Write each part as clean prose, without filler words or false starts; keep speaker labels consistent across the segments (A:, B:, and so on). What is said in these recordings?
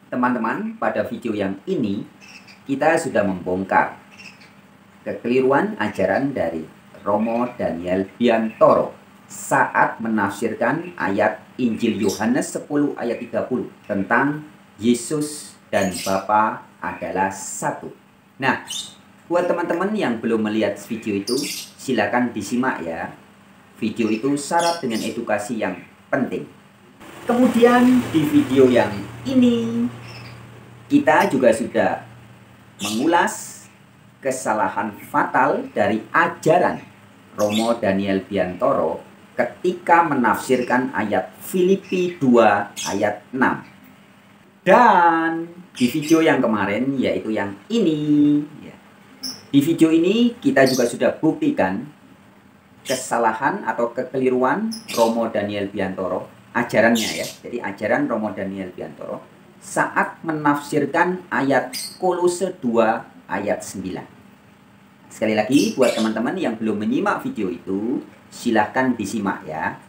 A: Teman-teman, pada video yang ini kita sudah membongkar kekeliruan ajaran dari Romo Daniel Biantoro saat menafsirkan ayat Injil Yohanes 10 ayat 30 tentang Yesus dan Bapa adalah satu. Nah, buat teman-teman yang belum melihat video itu, silakan disimak ya. Video itu syarat dengan edukasi yang penting. Kemudian di video yang ini kita juga sudah mengulas kesalahan fatal dari ajaran Romo Daniel Biantoro ketika menafsirkan ayat Filipi 2 ayat 6. Dan di video yang kemarin, yaitu yang ini ya, di video ini kita juga sudah buktikan kesalahan atau kekeliruan Romo Daniel Biantoro, ajarannya ya. Jadi ajaran Romo Daniel Biantoro saat menafsirkan ayat Kolose 2 ayat 9. Sekali lagi buat teman-teman yang belum menyimak video itu, silahkan disimak ya.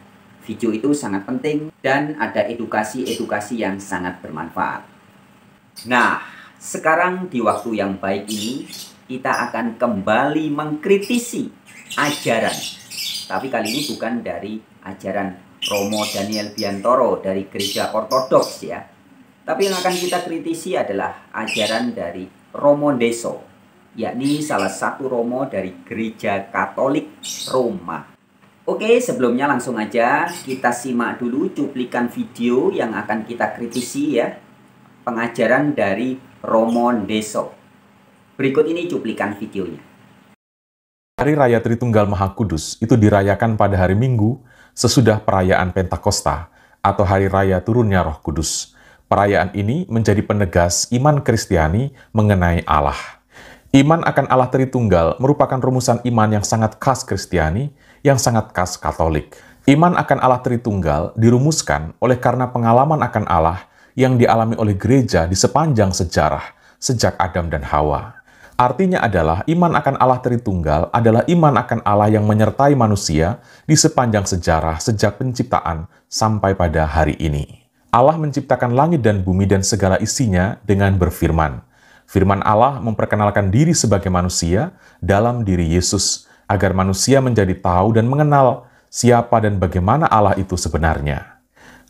A: Video itu sangat penting dan ada edukasi-edukasi yang sangat bermanfaat. Nah, sekarang di waktu yang baik ini kita akan kembali mengkritisi ajaran. Tapi kali ini bukan dari ajaran Romo Daniel Biantoro dari Gereja Ortodoks ya. Tapi yang akan kita kritisi adalah ajaran dari Romo Ndeso, yakni salah satu Romo dari Gereja Katolik Roma. Oke, sebelumnya langsung aja kita simak dulu cuplikan video yang akan kita kritisi ya. Pengajaran dari Romo Ndeso. Berikut ini cuplikan videonya.
B: Hari Raya Tritunggal Maha Kudus itu dirayakan pada hari Minggu sesudah perayaan Pentakosta atau Hari Raya Turunnya Roh Kudus. Perayaan ini menjadi penegas iman Kristiani mengenai Allah. Iman akan Allah Tritunggal merupakan rumusan iman yang sangat khas Kristiani, yang sangat khas Katolik. Iman akan Allah Tritunggal dirumuskan oleh karena pengalaman akan Allah yang dialami oleh gereja di sepanjang sejarah, sejak Adam dan Hawa. Artinya adalah iman akan Allah Tritunggal adalah iman akan Allah yang menyertai manusia di sepanjang sejarah sejak penciptaan sampai pada hari ini. Allah menciptakan langit dan bumi dan segala isinya dengan berfirman. Firman Allah memperkenalkan diri sebagai manusia dalam diri Yesus, agar manusia menjadi tahu dan mengenal siapa dan bagaimana Allah itu sebenarnya.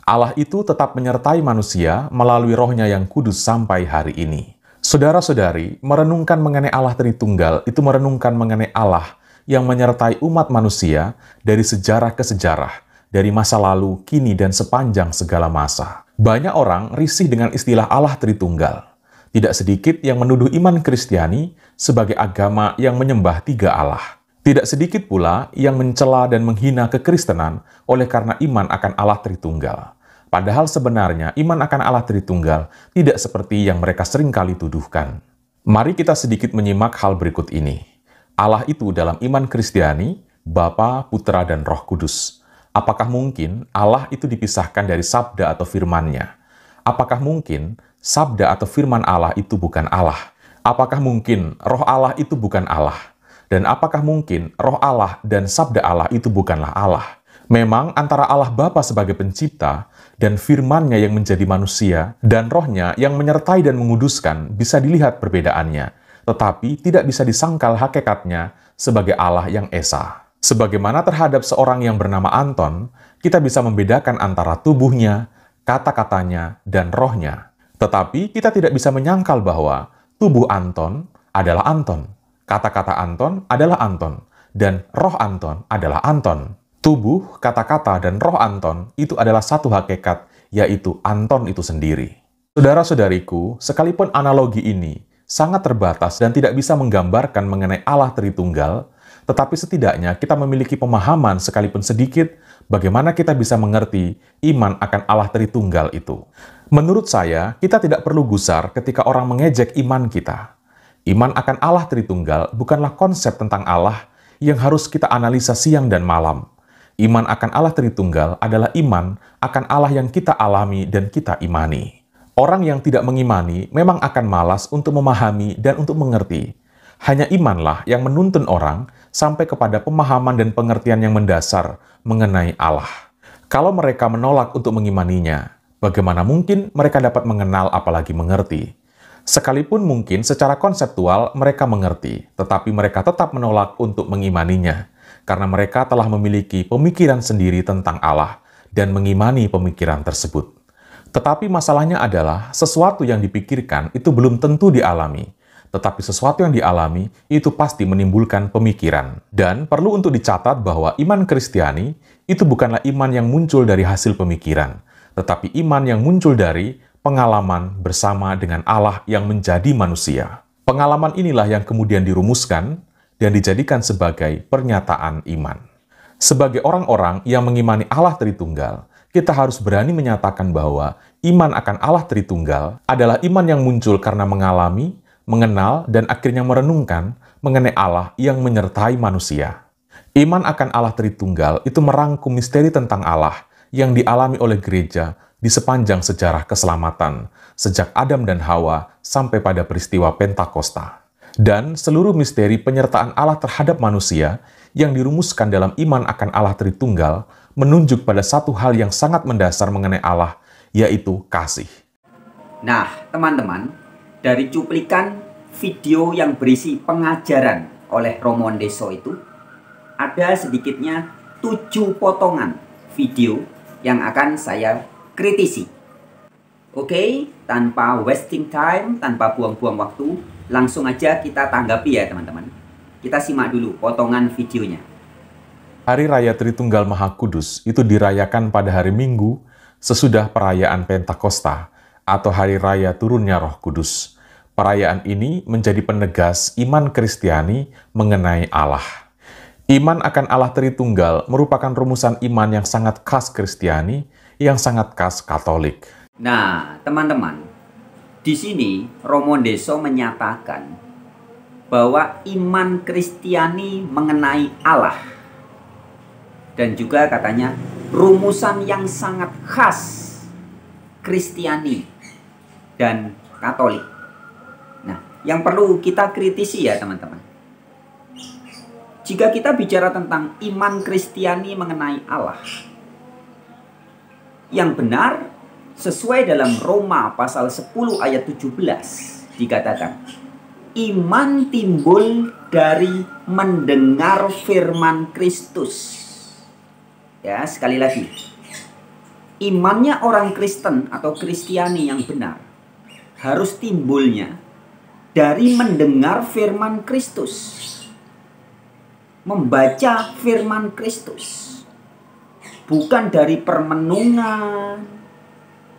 B: Allah itu tetap menyertai manusia melalui Roh-Nya yang kudus sampai hari ini. Saudara-saudari, merenungkan mengenai Allah Tritunggal itu merenungkan mengenai Allah yang menyertai umat manusia dari sejarah ke sejarah, dari masa lalu, kini, dan sepanjang segala masa. Banyak orang risih dengan istilah Allah Tritunggal. Tidak sedikit yang menuduh iman Kristiani sebagai agama yang menyembah tiga Allah. Tidak sedikit pula yang mencela dan menghina kekristenan oleh karena iman akan Allah Tritunggal. Padahal sebenarnya iman akan Allah Tritunggal tidak seperti yang mereka seringkali tuduhkan. Mari kita sedikit menyimak hal berikut ini. Allah itu dalam iman Kristiani, Bapa, Putra, dan Roh Kudus. Apakah mungkin Allah itu dipisahkan dari sabda atau firman-Nya? Apakah mungkin sabda atau firman Allah itu bukan Allah? Apakah mungkin Roh Allah itu bukan Allah? Dan apakah mungkin Roh Allah dan sabda Allah itu bukanlah Allah? Memang antara Allah Bapa sebagai pencipta dan firman-Nya yang menjadi manusia dan Roh-Nya yang menyertai dan menguduskan bisa dilihat perbedaannya, tetapi tidak bisa disangkal hakikatnya sebagai Allah yang esa. Sebagaimana terhadap seorang yang bernama Anton, kita bisa membedakan antara tubuhnya, kata-katanya, dan rohnya. Tetapi kita tidak bisa menyangkal bahwa tubuh Anton adalah Anton, kata-kata Anton adalah Anton, dan roh Anton adalah Anton. Tubuh, kata-kata, dan roh Anton itu adalah satu hakikat, yaitu Anton itu sendiri. Saudara-saudariku, sekalipun analogi ini sangat terbatas dan tidak bisa menggambarkan mengenai Allah Tritunggal, tetapi setidaknya kita memiliki pemahaman sekalipun sedikit bagaimana kita bisa mengerti iman akan Allah Tritunggal itu. Menurut saya, kita tidak perlu gusar ketika orang mengejek iman kita. Iman akan Allah Tritunggal bukanlah konsep tentang Allah yang harus kita analisa siang dan malam. Iman akan Allah Tritunggal adalah iman akan Allah yang kita alami dan kita imani. Orang yang tidak mengimani memang akan malas untuk memahami dan untuk mengerti. Hanya imanlah yang menuntun orang sampai kepada pemahaman dan pengertian yang mendasar mengenai Allah. Kalau mereka menolak untuk mengimaninya, Bagaimana mungkin mereka dapat mengenal apalagi mengerti? Sekalipun mungkin secara konseptual mereka mengerti, tetapi mereka tetap menolak untuk mengimaninya, karena mereka telah memiliki pemikiran sendiri tentang Allah dan mengimani pemikiran tersebut. Tetapi masalahnya adalah sesuatu yang dipikirkan itu belum tentu dialami, tetapi sesuatu yang dialami itu pasti menimbulkan pemikiran. Dan perlu untuk dicatat bahwa iman Kristiani itu bukanlah iman yang muncul dari hasil pemikiran, tetapi iman yang muncul dari pengalaman bersama dengan Allah yang menjadi manusia. Pengalaman inilah yang kemudian dirumuskan dan dijadikan sebagai pernyataan iman. Sebagai orang-orang yang mengimani Allah Tritunggal, kita harus berani menyatakan bahwa iman akan Allah Tritunggal adalah iman yang muncul karena mengalami, mengenal, dan akhirnya merenungkan mengenai Allah yang menyertai manusia. Iman akan Allah Tritunggal itu merangkum misteri tentang Allah yang dialami oleh gereja di sepanjang sejarah keselamatan, sejak Adam dan Hawa sampai pada peristiwa Pentakosta. Dan seluruh misteri penyertaan Allah terhadap manusia yang dirumuskan dalam iman akan Allah Tritunggal menunjuk pada satu hal yang sangat mendasar mengenai Allah, yaitu kasih.
A: Nah, teman-teman, dari cuplikan video yang berisi pengajaran oleh Romo Ndeso itu, ada sedikitnya 7 potongan video yang akan saya kritisi. Oke, tanpa wasting time, tanpa buang-buang waktu, langsung aja kita tanggapi ya teman-teman. Kita simak dulu potongan videonya.
B: Hari Raya Tritunggal Maha Kudus itu dirayakan pada hari Minggu sesudah perayaan Pentakosta atau Hari Raya Turunnya Roh Kudus. Perayaan ini menjadi penegas iman Kristiani mengenai Allah. Iman akan Allah Tritunggal merupakan rumusan iman yang sangat khas Kristiani, yang sangat khas Katolik.
A: Nah, teman-teman, di sini Romo Ndeso menyatakan bahwa iman Kristiani mengenai Allah, dan juga katanya rumusan yang sangat khas Kristiani dan Katolik. Nah, yang perlu kita kritisi ya teman-teman. Jika kita bicara tentang iman Kristiani mengenai Allah, yang benar sesuai dalam Roma pasal 10 ayat 17 dikatakan, iman timbul dari mendengar firman Kristus. Ya, sekali lagi, imannya orang Kristen atau Kristiani yang benar harus timbulnya dari mendengar firman Kristus, membaca firman Kristus, bukan dari permenungan,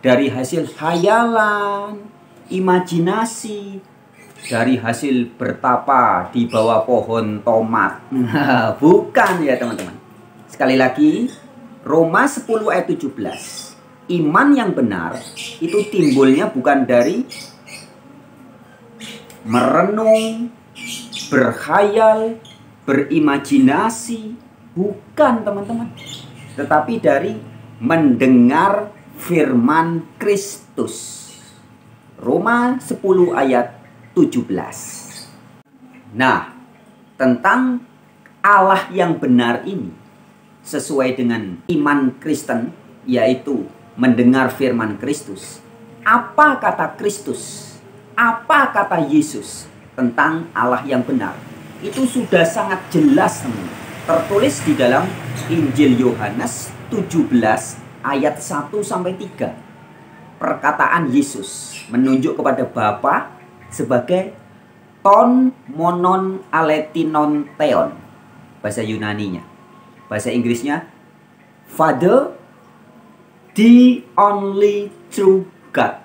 A: dari hasil khayalan, imajinasi, dari hasil bertapa di bawah pohon tomat. Bukan ya teman-teman. Sekali lagi, Roma 10 ayat 17. Iman yang benar itu timbulnya bukan dari merenung, berkhayal, berimajinasi. Bukan teman-teman. Tetapi dari mendengar firman Kristus. Roma 10 ayat 17. Nah, tentang Allah yang benar ini sesuai dengan iman Kristen, yaitu mendengar firman Kristus. Apa kata Kristus? Apa kata Yesus tentang Allah yang benar? Itu sudah sangat jelas teman-teman. Tertulis di dalam Injil Yohanes 17 ayat 1-3. Perkataan Yesus menunjuk kepada Bapa sebagai ton monon aletinon theon, bahasa Yunaninya. Bahasa Inggrisnya Father, the only true God.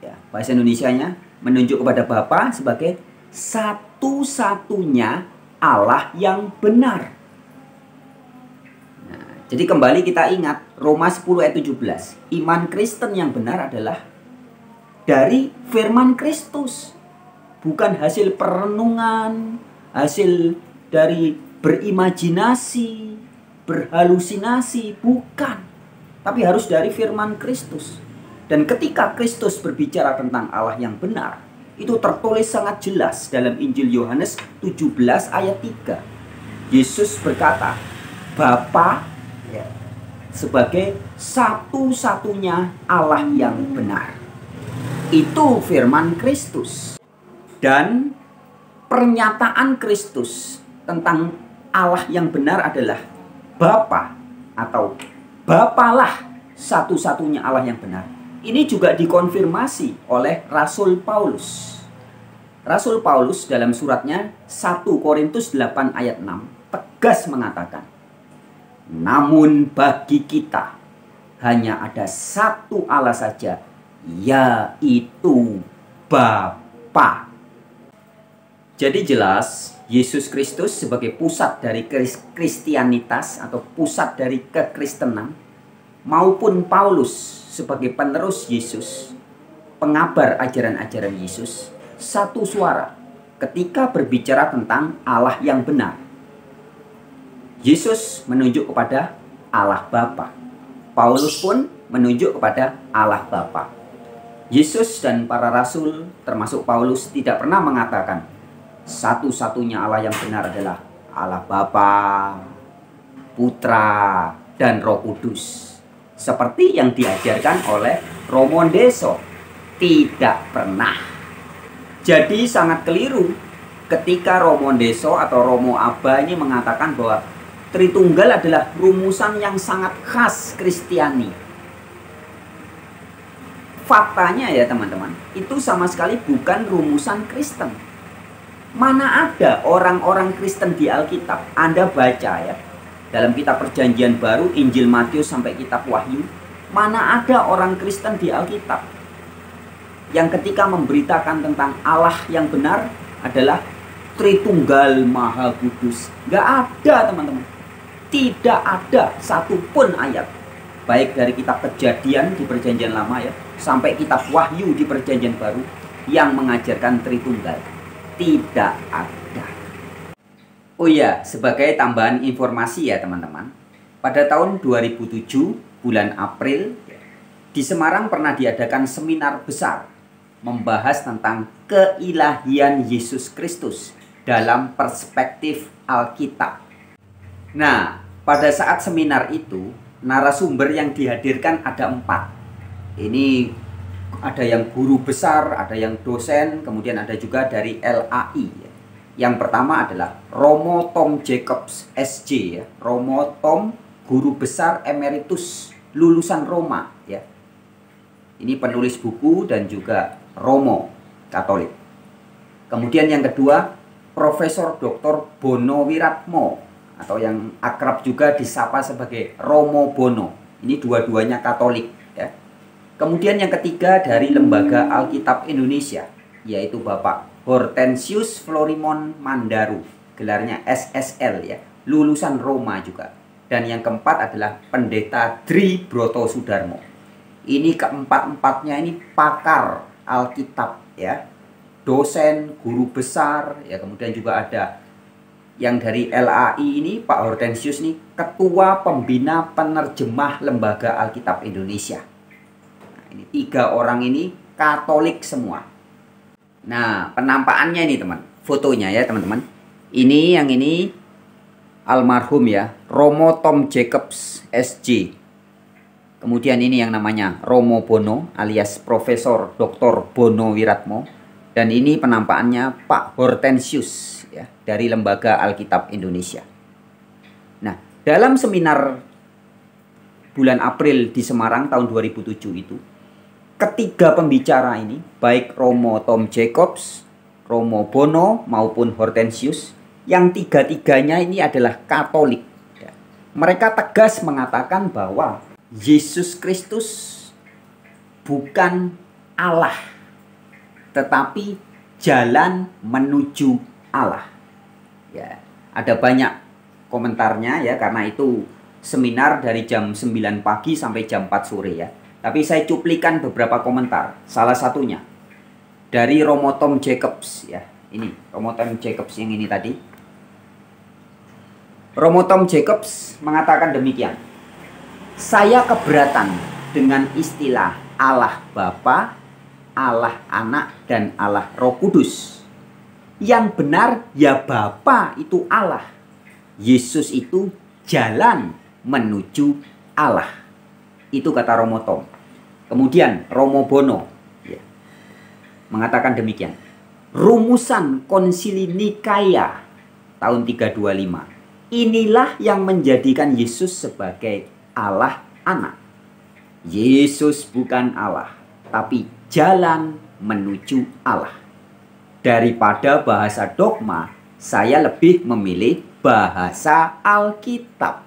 A: Ya, bahasa Indonesianya menunjuk kepada Bapa sebagai satu-satunya Allah yang benar. Jadi kembali kita ingat Roma 10 ayat 17. Iman Kristen yang benar adalah dari firman Kristus. Bukan hasil perenungan, hasil dari berimajinasi, berhalusinasi. Bukan. Tapi harus dari firman Kristus. Dan ketika Kristus berbicara tentang Allah yang benar, itu tertulis sangat jelas dalam Injil Yohanes 17 ayat 3. Yesus berkata, Bapa, sebagai satu-satunya Allah yang benar. Itu firman Kristus. Dan pernyataan Kristus tentang Allah yang benar adalah Bapa atau Bapalah satu-satunya Allah yang benar. Ini juga dikonfirmasi oleh Rasul Paulus. Rasul Paulus dalam suratnya 1 Korintus 8 ayat 6 tegas mengatakan, namun bagi kita hanya ada satu Allah saja, yaitu Bapa. Jadi jelas Yesus Kristus sebagai pusat dari Kristianitas atau pusat dari kekristenan, maupun Paulus sebagai penerus Yesus, pengabar ajaran-ajaran Yesus, satu suara ketika berbicara tentang Allah yang benar. Yesus menunjuk kepada Allah Bapa. Paulus pun menunjuk kepada Allah Bapa. Yesus dan para rasul termasuk Paulus tidak pernah mengatakan satu-satunya Allah yang benar adalah Allah Bapa, Putra, dan Roh Kudus. Seperti yang diajarkan oleh Romo Ndeso. Tidak pernah. Jadi sangat keliru ketika Romo Ndeso atau Romo Aba ini mengatakan bahwa Tritunggal adalah rumusan yang sangat khas Kristiani. Faktanya ya teman-teman, itu sama sekali bukan rumusan Kristen. Mana ada orang-orang Kristen di Alkitab? Anda baca ya, dalam kitab Perjanjian Baru, Injil Matius sampai kitab Wahyu, mana ada orang Kristen di Alkitab yang ketika memberitakan tentang Allah yang benar adalah Tritunggal Maha Kudus? Gak ada teman-teman. Tidak ada satupun ayat, baik dari kitab Kejadian di Perjanjian Lama ya, sampai kitab Wahyu di Perjanjian Baru, yang mengajarkan Tritunggal. Tidak ada. Oh ya, sebagai tambahan informasi ya teman-teman, pada tahun 2007 bulan April di Semarang pernah diadakan seminar besar membahas tentang keilahian Yesus Kristus dalam perspektif Alkitab. Nah, pada saat seminar itu narasumber yang dihadirkan ada 4. Ini ada yang guru besar, ada yang dosen, kemudian ada juga dari LAI. Yang pertama adalah Romo Tom Jacobs SJ ya. Romo Tom, guru besar emeritus lulusan Roma ya. Ini penulis buku dan juga Romo Katolik. Kemudian yang kedua, Profesor Dr. Bono Wiratmo atau yang akrab juga disapa sebagai Romo Bono. Ini dua-duanya Katolik ya. Kemudian yang ketiga dari Lembaga Alkitab Indonesia, yaitu Bapak Hortensius Florimon Mandaru, gelarnya SSL ya, lulusan Roma juga. Dan yang keempat adalah Pendeta Dri Broto Sudarmo. Ini keempat-empatnya ini pakar Alkitab ya, dosen, guru besar ya. Kemudian juga ada yang dari LAI ini, Pak Hortensius nih, Ketua Pembina Penerjemah Lembaga Alkitab Indonesia. Nah, ini 3 orang ini Katolik semua. Nah, penampakannya ini teman, fotonya ya teman-teman. Ini yang ini almarhum ya, Romo Tom Jacobs SJ. Kemudian ini yang namanya Romo Bono alias Profesor Dr. Bono Wiratmo. Dan ini penampakannya Pak Hortensius ya, dari Lembaga Alkitab Indonesia. Nah, dalam seminar bulan April di Semarang tahun 2007 itu, ketiga pembicara ini, baik Romo Tom Jacobs, Romo Bono maupun Hortensius, yang tiga-tiganya ini adalah Katolik. Mereka tegas mengatakan bahwa Yesus Kristus bukan Allah, tetapi jalan menuju Allah. Ya, ada banyak komentarnya ya, karena itu seminar dari jam 9 pagi sampai jam 4 sore ya. Tapi saya cuplikan beberapa komentar. Salah satunya dari Romo Tom Jacobs ya. Ini Romo Tom Jacobs yang ini tadi. Romo Tom Jacobs mengatakan demikian. Saya keberatan dengan istilah Allah Bapa, Allah Anak, dan Allah Roh Kudus. Yang benar ya Bapa itu Allah. Yesus itu jalan menuju Allah. Itu kata Romo Tom. Kemudian Romo Bono ya, mengatakan demikian. Rumusan Konsili Nikaya tahun 325. Inilah yang menjadikan Yesus sebagai Allah anak. Yesus bukan Allah, tapi jalan menuju Allah. Daripada bahasa dogma, saya lebih memilih bahasa Alkitab.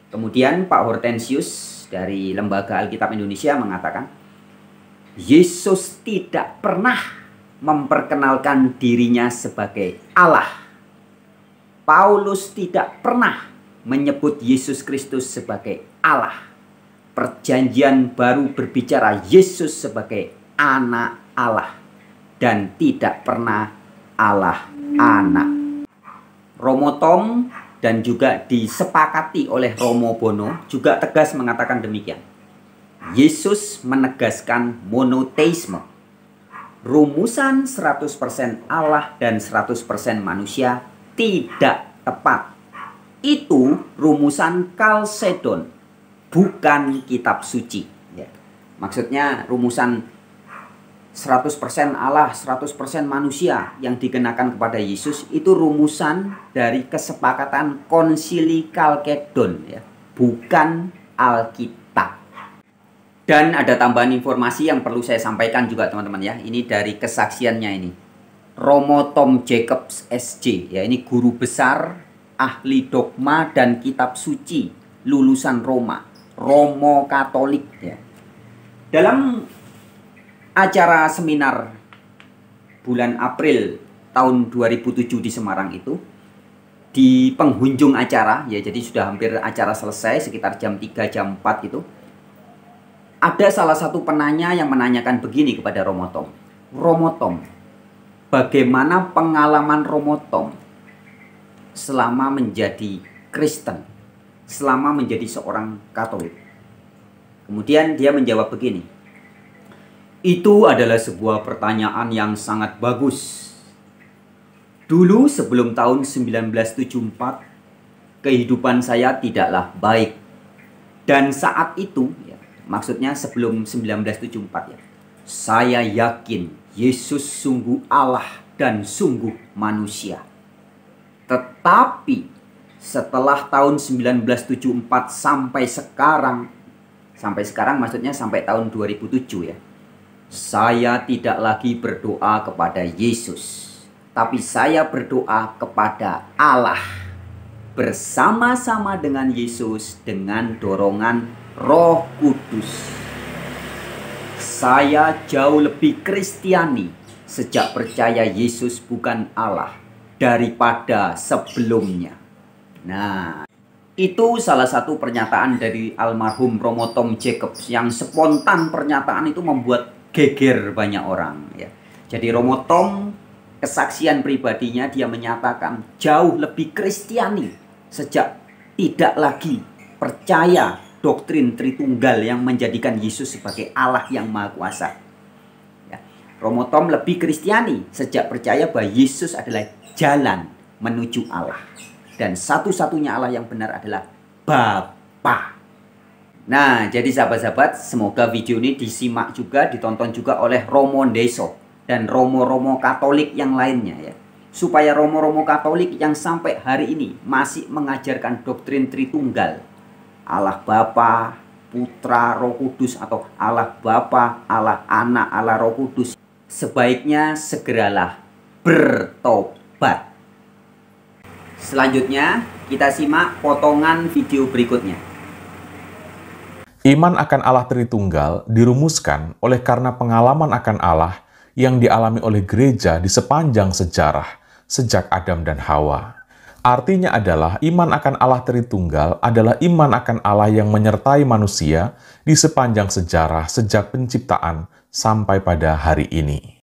A: Kemudian Pak Hortensius dari Lembaga Alkitab Indonesia mengatakan, Yesus tidak pernah memperkenalkan dirinya sebagai Allah. Paulus tidak pernah menyebut Yesus Kristus sebagai Allah. Perjanjian Baru berbicara Yesus sebagai anak Allah dan tidak pernah Allah anak. Romo Tom dan juga disepakati oleh Romo Bono juga tegas mengatakan demikian. Yesus menegaskan monoteisme. Rumusan 100% Allah dan 100% manusia tidak tepat. Itu rumusan Kalsedon, bukan kitab suci. Ya. Maksudnya rumusan 100% Allah, 100% manusia yang dikenakan kepada Yesus itu rumusan dari kesepakatan Konsili Kalkedon, ya, bukan Alkitab. Dan ada tambahan informasi yang perlu saya sampaikan juga teman-teman ya. Ini dari kesaksiannya ini. Romo Tom Jacobs SJ, ya, ini guru besar ahli dogma dan kitab suci lulusan Roma, Romo Katolik ya. Dalam acara seminar bulan April tahun 2007 di Semarang itu, di penghujung acara ya, jadi sudah hampir acara selesai sekitar jam 3 jam 4 itu, ada salah satu penanya yang menanyakan begini kepada Romo Tom. Romo Tom, bagaimana pengalaman Romo Tom selama menjadi Kristen, selama menjadi seorang Katolik? Kemudian dia menjawab begini. Itu adalah sebuah pertanyaan yang sangat bagus. Dulu sebelum tahun 1974, kehidupan saya tidaklah baik. Dan saat itu, ya, maksudnya sebelum 1974 ya, saya yakin Yesus sungguh Allah dan sungguh manusia. Tetapi setelah tahun 1974 sampai sekarang maksudnya sampai tahun 2007 ya, saya tidak lagi berdoa kepada Yesus, tapi saya berdoa kepada Allah bersama-sama dengan Yesus dengan dorongan Roh Kudus. Saya jauh lebih Kristiani sejak percaya Yesus bukan Allah daripada sebelumnya. Nah, itu salah satu pernyataan dari almarhum Romo Tom Jacobs yang spontan. Pernyataan itu membuat geger banyak orang ya. Jadi Romo Tom, kesaksian pribadinya, dia menyatakan jauh lebih Kristiani sejak tidak lagi percaya doktrin Tritunggal yang menjadikan Yesus sebagai Allah yang Maha Kuasa ya. Romo Tom lebih Kristiani sejak percaya bahwa Yesus adalah jalan menuju Allah dan satu-satunya Allah yang benar adalah Bapa. Nah, jadi sahabat-sahabat, semoga video ini disimak juga, ditonton juga oleh Romo Ndeso dan Romo-Romo Katolik yang lainnya ya. Supaya Romo-Romo Katolik yang sampai hari ini masih mengajarkan doktrin Tritunggal, Allah Bapa, Putra, Roh Kudus, atau Allah Bapa, Allah Anak, Allah Roh Kudus, sebaiknya segeralah bertobat. Selanjutnya, kita simak potongan video berikutnya.
B: Iman akan Allah Tritunggal dirumuskan oleh karena pengalaman akan Allah yang dialami oleh gereja di sepanjang sejarah, sejak Adam dan Hawa. Artinya adalah iman akan Allah Tritunggal adalah iman akan Allah yang menyertai manusia di sepanjang sejarah sejak penciptaan sampai pada hari ini.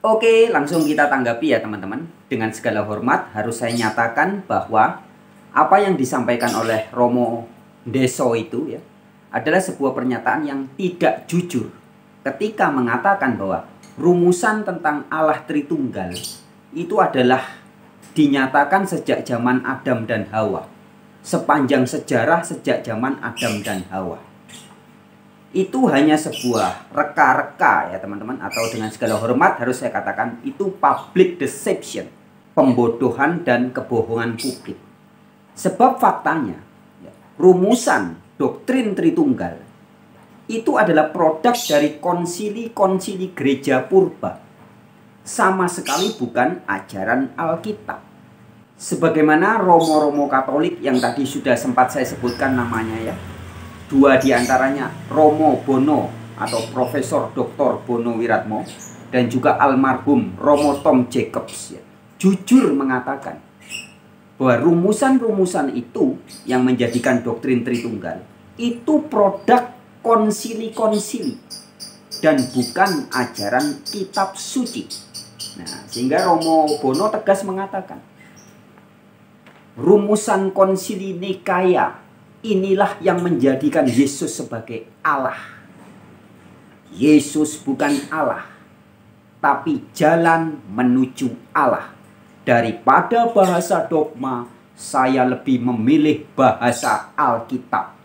A: Oke, langsung kita tanggapi ya teman-teman. Dengan segala hormat harus saya nyatakan bahwa apa yang disampaikan oleh Romo Ndeso itu ya adalah sebuah pernyataan yang tidak jujur ketika mengatakan bahwa rumusan tentang Allah Tritunggal itu adalah dinyatakan sejak zaman Adam dan Hawa. sepanjang sejarah sejak zaman Adam dan Hawa. Itu hanya sebuah reka-reka ya teman-teman, atau dengan segala hormat harus saya katakan itu public deception, pembodohan dan kebohongan publik. Sebab faktanya rumusan doktrin Tritunggal itu adalah produk dari konsili-konsili gereja purba, sama sekali bukan ajaran Alkitab. Sebagaimana Romo-Romo Katolik yang tadi sudah sempat saya sebutkan namanya ya, dua diantaranya Romo Bono atau Profesor Dr. Bono Wiratmo dan juga almarhum Romo Tom Jacobs ya, jujur mengatakan bahwa rumusan-rumusan itu yang menjadikan doktrin Tritunggal itu produk konsili-konsili dan bukan ajaran kitab suci. Nah, sehingga Romo Bono tegas mengatakan rumusan konsili Nikaya inilah yang menjadikan Yesus sebagai Allah. Yesus bukan Allah, tapi jalan menuju Allah. Daripada bahasa dogma, saya lebih memilih bahasa Alkitab.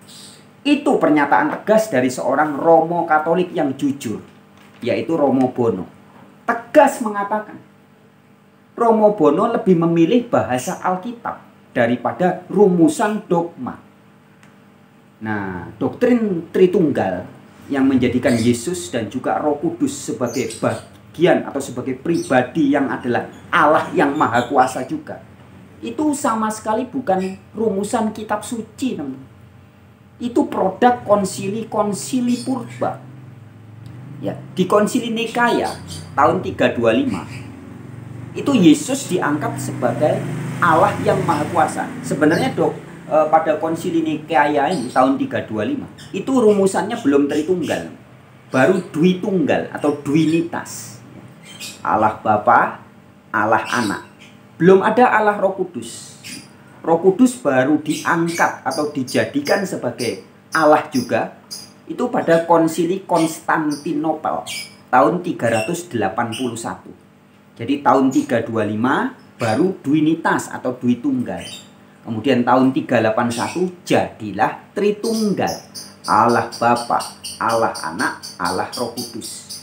A: Itu pernyataan tegas dari seorang Romo Katolik yang jujur, yaitu Romo Bono. Tegas mengatakan, Romo Bono lebih memilih bahasa Alkitab daripada rumusan dogma. Nah, doktrin Tritunggal yang menjadikan Yesus dan juga Roh Kudus sebagai bagian atau sebagai pribadi yang adalah Allah yang Maha Kuasa juga, itu sama sekali bukan rumusan kitab suci, teman. Itu produk konsili-konsili purba. Ya, di konsili Nikaya tahun 325 itu Yesus diangkat sebagai Allah yang Maha Kuasa. Sebenarnya pada konsili Nikaya ini tahun 325 itu rumusannya belum Tritunggal, baru Dwitunggal atau Dwinitas. Allah Bapa, Allah Anak. Belum ada Allah Roh Kudus. Roh Kudus baru diangkat atau dijadikan sebagai Allah juga itu pada konsili Konstantinopel tahun 381. Jadi tahun 325 baru Dwinitas atau Dwitunggal. Kemudian tahun 381 jadilah Tritunggal. Allah Bapa, Allah Anak, Allah Roh Kudus.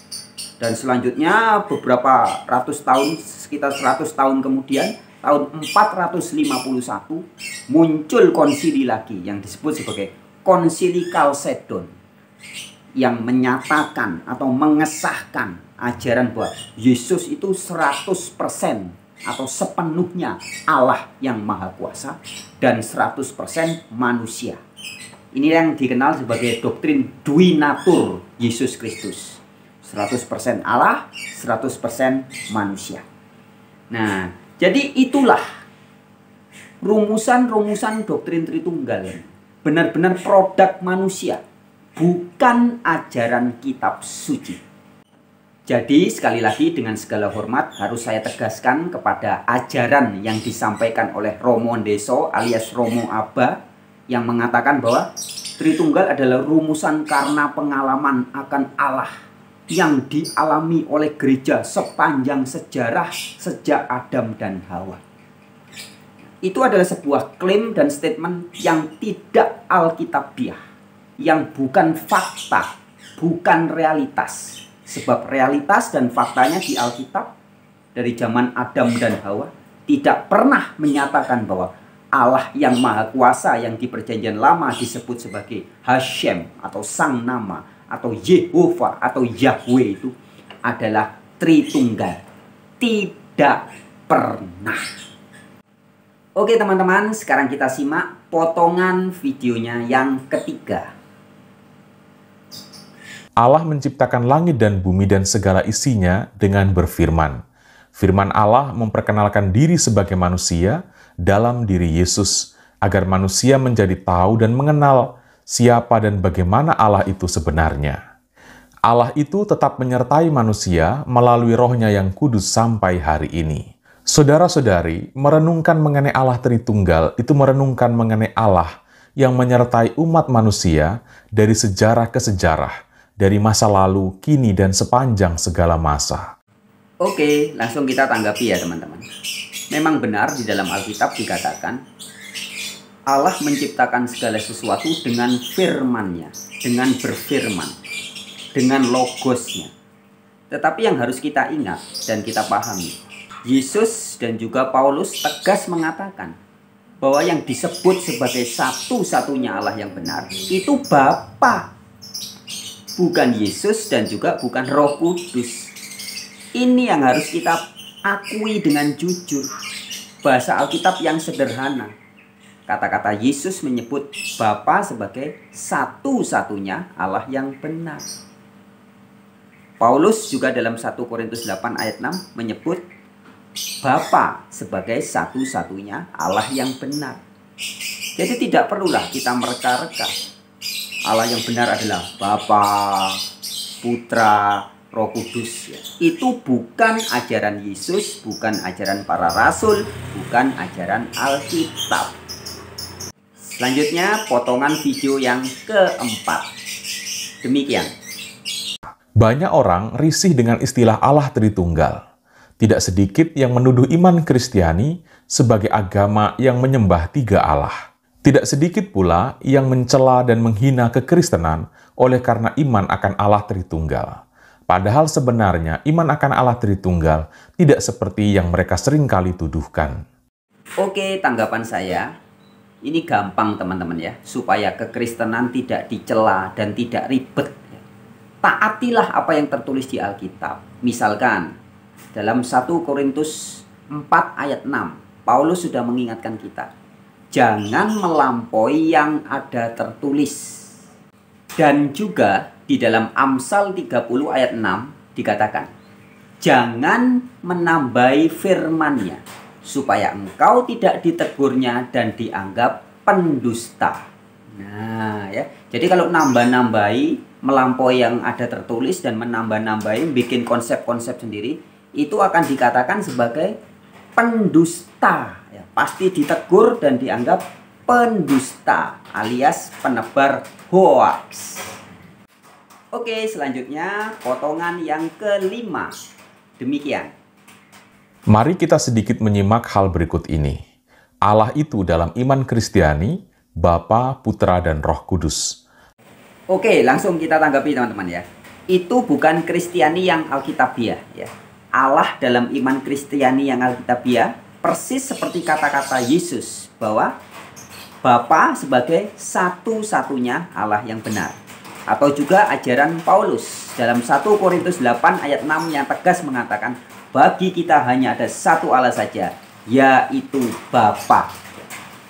A: Dan selanjutnya beberapa ratus tahun, sekitar 100 tahun kemudian, tahun 451 muncul konsili lagi yang disebut sebagai Konsili Kalsedon, yang menyatakan atau mengesahkan ajaran bahwa Yesus itu 100% atau sepenuhnya Allah yang Maha Kuasa dan 100% manusia. Ini yang dikenal sebagai doktrin Duinatur Yesus Kristus. 100% Allah, 100% manusia. Nah, jadi itulah rumusan-rumusan doktrin Tritunggal. Benar-benar produk manusia, bukan ajaran kitab suci. Jadi sekali lagi dengan segala hormat harus saya tegaskan kepada ajaran yang disampaikan oleh Romo Ndeso alias Romo Aba yang mengatakan bahwa Tritunggal adalah rumusan karena pengalaman akan Allah yang dialami oleh gereja sepanjang sejarah sejak Adam dan Hawa. Itu adalah sebuah klaim dan statement yang tidak alkitabiah, yang bukan fakta, bukan realitas. Sebab realitas dan faktanya di Alkitab dari zaman Adam dan Hawa tidak pernah menyatakan bahwa Allah yang Maha Kuasa yang di Perjanjian Lama disebut sebagai Hashem atau Sang Nama atau Yehovah atau Yahweh itu adalah Tritunggal. Tidak pernah. Oke teman-teman, sekarang kita simak potongan videonya yang ketiga.
B: Allah menciptakan langit dan bumi dan segala isinya dengan berfirman. Firman Allah memperkenalkan diri sebagai manusia dalam diri Yesus, agar manusia menjadi tahu dan mengenal siapa dan bagaimana Allah itu sebenarnya. Allah itu tetap menyertai manusia melalui Roh-Nya yang kudus sampai hari ini. Saudara-saudari, merenungkan mengenai Allah Tritunggal itu merenungkan mengenai Allah yang menyertai umat manusia dari sejarah ke sejarah, dari masa lalu, kini, dan sepanjang segala masa.
A: Oke, langsung kita tanggapi ya teman-teman. Memang benar di dalam Alkitab dikatakan Allah menciptakan segala sesuatu dengan firman-Nya, dengan berfirman, dengan logosnya. Tetapi yang harus kita ingat dan kita pahami, Yesus dan juga Paulus tegas mengatakan bahwa yang disebut sebagai satu-satunya Allah yang benar itu Bapa, bukan Yesus dan juga bukan Roh Kudus. Ini yang harus kita akui dengan jujur. Bahasa Alkitab yang sederhana. Kata-kata Yesus menyebut Bapa sebagai satu-satunya Allah yang benar. Paulus juga dalam 1 Korintus 8 ayat 6 menyebut Bapa sebagai satu-satunya Allah yang benar. Jadi tidak perlulah kita mereka-reka. Allah yang benar adalah Bapa, Putra, Roh Kudus. Itu bukan ajaran Yesus, bukan ajaran para rasul, bukan ajaran Alkitab. Selanjutnya potongan video yang keempat. Demikian.
B: Banyak orang risih dengan istilah Allah Tritunggal. Tidak sedikit yang menuduh iman Kristiani sebagai agama yang menyembah tiga Allah. Tidak sedikit pula yang mencela dan menghina kekristenan oleh karena iman akan Allah Tritunggal. Padahal sebenarnya iman akan Allah Tritunggal tidak seperti yang mereka seringkali tuduhkan.
A: Oke, tanggapan saya, ini gampang teman-teman ya, supaya kekristenan tidak dicela dan tidak ribet. Taatilah apa yang tertulis di Alkitab. Misalkan, dalam 1 Korintus 4 ayat 6, Paulus sudah mengingatkan kita, jangan melampaui yang ada tertulis. Dan juga di dalam Amsal 30 ayat 6 dikatakan, jangan menambahi firman-Nya, supaya engkau tidak ditegurnya dan dianggap pendusta. Nah ya, jadi kalau nambah-nambahi, melampaui yang ada tertulis dan menambah-nambahi, bikin konsep-konsep sendiri, itu akan dikatakan sebagai pendusta. Ya, pasti ditegur dan dianggap pendusta alias penebar hoaks. Oke, selanjutnya potongan yang kelima. Demikian.
B: Mari kita sedikit menyimak hal berikut ini. Allah itu dalam iman Kristiani, Bapa, Putra, dan Roh Kudus.
A: Oke, langsung kita tanggapi teman-teman ya. Itu bukan Kristiani yang Alkitabiah ya. Allah dalam iman Kristiani yang Alkitabiah persis seperti kata-kata Yesus bahwa Bapa sebagai satu-satunya Allah yang benar. Atau juga ajaran Paulus dalam 1 Korintus 8 ayat 6 yang tegas mengatakan bagi kita hanya ada satu Allah saja, yaitu Bapa.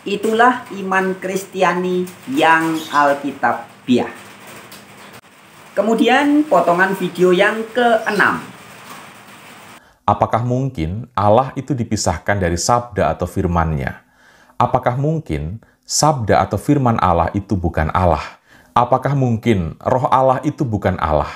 A: Itulah iman Kristiani yang Alkitabiah. Kemudian potongan video yang ke-6.
B: Apakah mungkin Allah itu dipisahkan dari sabda atau firman-Nya? Apakah mungkin sabda atau firman Allah itu bukan Allah? Apakah mungkin roh Allah itu bukan Allah?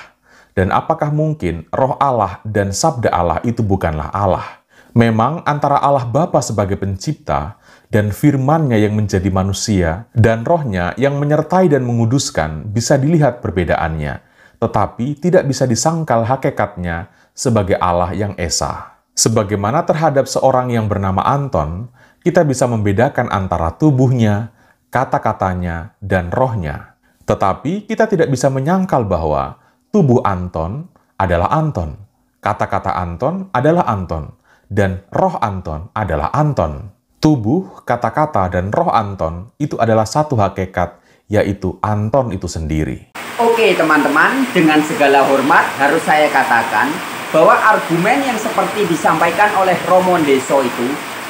B: Dan apakah mungkin roh Allah dan sabda Allah itu bukanlah Allah? Memang antara Allah Bapa sebagai pencipta dan firman-Nya yang menjadi manusia dan rohnya yang menyertai dan menguduskan bisa dilihat perbedaannya. Tetapi tidak bisa disangkal hakikatnya sebagai Allah yang esa. Sebagaimana terhadap seorang yang bernama Anton, kita bisa membedakan antara tubuhnya, kata-katanya, dan rohnya. Tetapi kita tidak bisa menyangkal bahwa tubuh Anton adalah Anton, kata-kata Anton adalah Anton, dan roh Anton adalah Anton. Tubuh, kata-kata, dan roh Anton itu adalah satu hakikat, yaitu Anton itu sendiri.
A: Oke teman-teman, dengan segala hormat harus saya katakan bahwa argumen yang seperti disampaikan oleh Romo Ndeso itu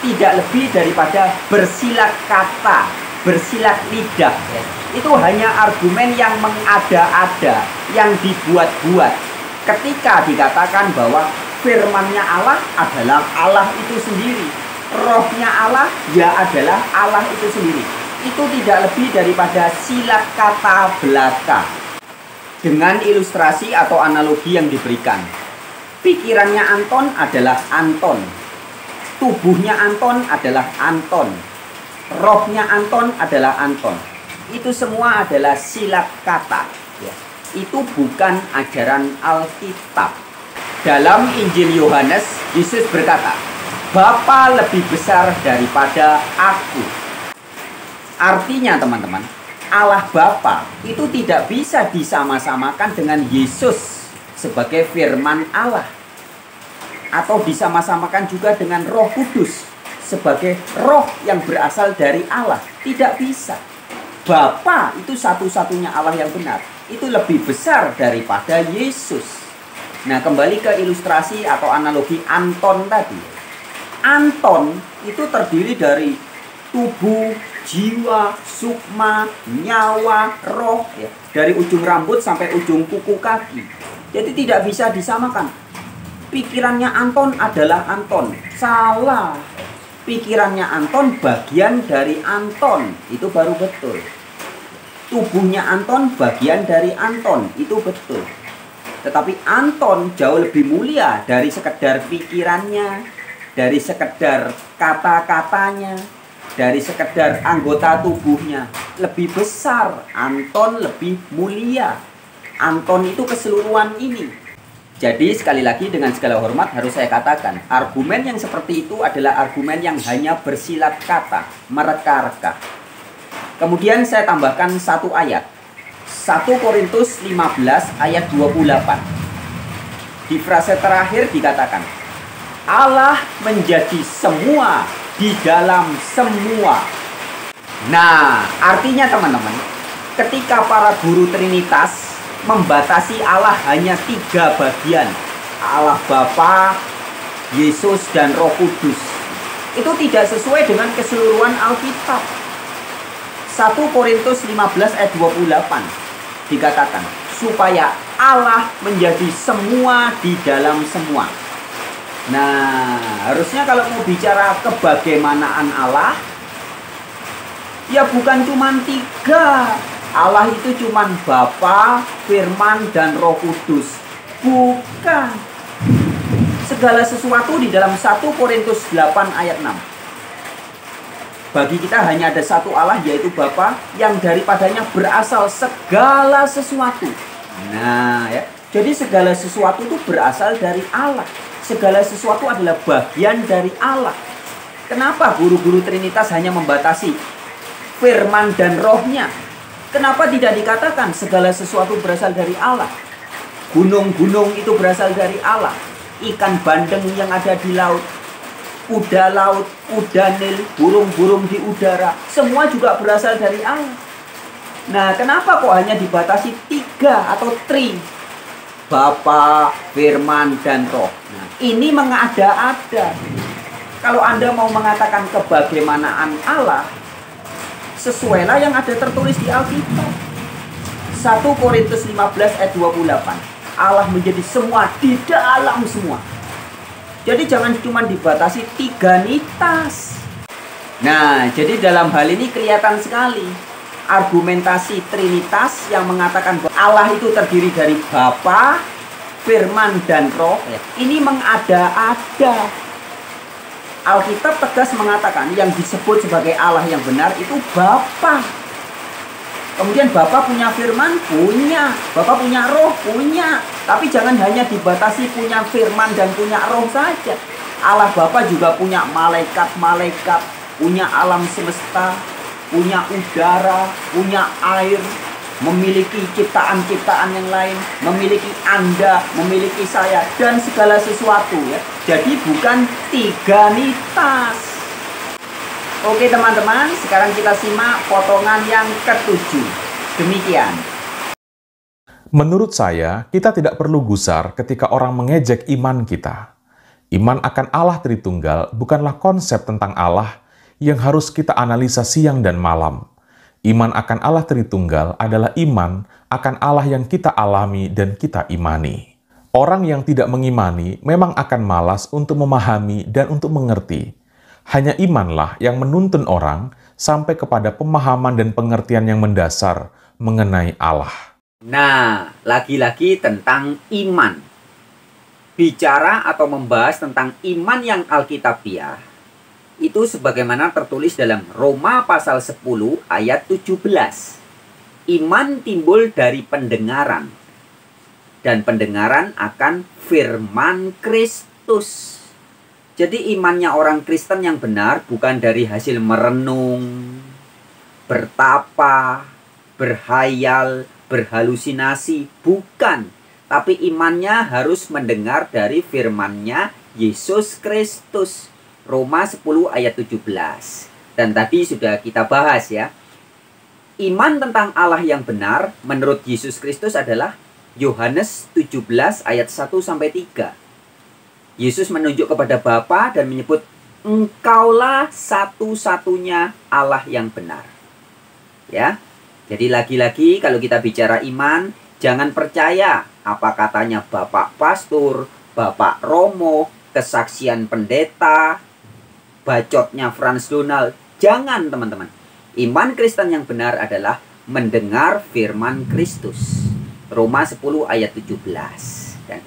A: tidak lebih daripada bersilat kata, bersilat lidah. Itu hanya argumen yang mengada-ada, yang dibuat-buat. Ketika dikatakan bahwa firman-Nya Allah adalah Allah itu sendiri, rohnya Allah ya adalah Allah itu sendiri. Itu tidak lebih daripada silat kata belaka. Dengan ilustrasi atau analogi yang diberikan, pikirannya Anton adalah Anton, tubuhnya Anton adalah Anton, rohnya Anton adalah Anton. Itu semua adalah silat kata ya. Itu bukan ajaran Alkitab. Dalam Injil Yohanes, Yesus berkata, Bapa lebih besar daripada aku. Artinya teman-teman, Allah Bapa itu tidak bisa disama-samakan dengan Yesus sebagai firman Allah. Atau disama-samakan juga dengan Roh Kudus sebagai roh yang berasal dari Allah. Tidak bisa. Bapa itu satu-satunya Allah yang benar. Itu lebih besar daripada Yesus. Nah, kembali ke ilustrasi atau analogi Anton tadi. Anton itu terdiri dari tubuh, jiwa, sukma, nyawa, roh, ya, dari ujung rambut sampai ujung kuku kaki. Jadi tidak bisa disamakan. Pikirannya Anton adalah Anton. Salah. Pikirannya Anton bagian dari Anton. Itu baru betul. Tubuhnya Anton bagian dari Anton. Itu betul. Tetapi Anton jauh lebih mulia dari sekedar pikirannya, dari sekedar kata-katanya, dari sekedar anggota tubuhnya. Lebih besar. Anton lebih mulia. Anton itu keseluruhan ini. Jadi sekali lagi dengan segala hormat harus saya katakan, argumen yang seperti itu adalah argumen yang hanya bersilat kata, mereka-reka. Kemudian saya tambahkan satu ayat. 1 Korintus 15 ayat 28. Di frase terakhir dikatakan, Allah menjadi semua di dalam semua. Nah, artinya teman-teman, ketika para guru Trinitas membatasi Allah hanya 3 bagian, Allah Bapa, Yesus, dan Roh Kudus, itu tidak sesuai dengan keseluruhan Alkitab. 1 Korintus 15 ayat 28 dikatakan, supaya Allah menjadi semua di dalam semua. Nah, harusnya kalau mau bicara kebagaimanaan Allah, ya bukan cuma 3. Allah itu cuman Bapa, Firman, dan Roh Kudus. Bukan. Segala sesuatu di dalam 1 Korintus 8 ayat 6. Bagi kita hanya ada satu Allah, yaitu Bapa, yang daripadanya berasal segala sesuatu. Nah, ya. Jadi segala sesuatu itu berasal dari Allah. Segala sesuatu adalah bagian dari Allah. Kenapa guru-guru Trinitas hanya membatasi Firman dan Rohnya? Kenapa tidak dikatakan segala sesuatu berasal dari Allah? Gunung-gunung itu berasal dari Allah. Ikan bandeng yang ada di laut, kuda laut, kuda Nil, burung-burung di udara, semua juga berasal dari Allah. Nah, kenapa kok hanya dibatasi 3 atau 3? Bapa, Firman, dan Roh. Nah, ini mengada-ada. Kalau Anda mau mengatakan kebagaimanaan Allah, sesuailah yang ada tertulis di Alkitab. 1 Korintus 15 ayat 28. Allah menjadi semua di dalam semua. Jadi jangan cuma dibatasi 3 nitas. Nah, jadi dalam hal ini kelihatan sekali argumentasi Trinitas yang mengatakan bahwa Allah itu terdiri dari Bapa, Firman, dan Roh. Ini mengada-ada. Alkitab tegas mengatakan yang disebut sebagai Allah yang benar itu Bapa. Kemudian Bapa punya firman? Punya. Bapa punya roh? Punya. Tapi jangan hanya dibatasi punya firman dan punya roh saja. Allah Bapa juga punya malaikat-malaikat, punya alam semesta, punya udara, punya air, memiliki ciptaan-ciptaan yang lain, memiliki Anda, memiliki saya, dan segala sesuatu, ya. Jadi bukan 3 nitas. Oke teman-teman, sekarang kita simak potongan yang ke-7. Demikian.
B: Menurut saya, kita tidak perlu gusar ketika orang mengejek iman kita. Iman akan Allah Tritunggal bukanlah konsep tentang Allah yang harus kita analisa siang dan malam. Iman akan Allah Tritunggal adalah iman akan Allah yang kita alami dan kita imani. Orang yang tidak mengimani memang akan malas untuk memahami dan untuk mengerti. Hanya imanlah yang menuntun orang sampai kepada pemahaman dan pengertian yang mendasar mengenai Allah.
A: Nah, lagi-lagi tentang iman. Bicara atau membahas tentang iman yang alkitabiah, itu sebagaimana tertulis dalam Roma pasal 10 ayat 17. Iman timbul dari pendengaran, dan pendengaran akan firman Kristus. Jadi imannya orang Kristen yang benar bukan dari hasil merenung, bertapa, berhayal, berhalusinasi. Bukan. Tapi imannya harus mendengar dari firman-Nya Yesus Kristus. Roma 10 ayat 17. Dan tadi sudah kita bahas ya. Iman tentang Allah yang benar menurut Yesus Kristus adalah Yohanes 17 ayat 1-3. Yesus menunjuk kepada Bapa dan menyebut, Engkaulah satu-satunya Allah yang benar. Ya. Jadi lagi-lagi kalau kita bicara iman, jangan percaya apa katanya Bapak Pastor, Bapak Romo, kesaksian pendeta, bacotnya Frans Donald. Jangan, teman-teman. Iman Kristen yang benar adalah mendengar firman Kristus. Roma 10 ayat 17. Dan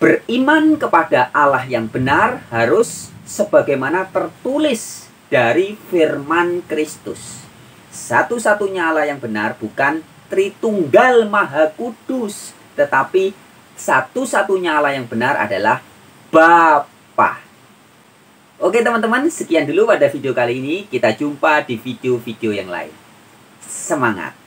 A: beriman kepada Allah yang benar harus sebagaimana tertulis dari firman Kristus. Satu-satunya Allah yang benar bukan Tritunggal Maha Kudus, tetapi satu-satunya Allah yang benar adalah Bapa. Oke teman-teman, sekian dulu pada video kali ini. Kita jumpa di video-video yang lain. Semangat!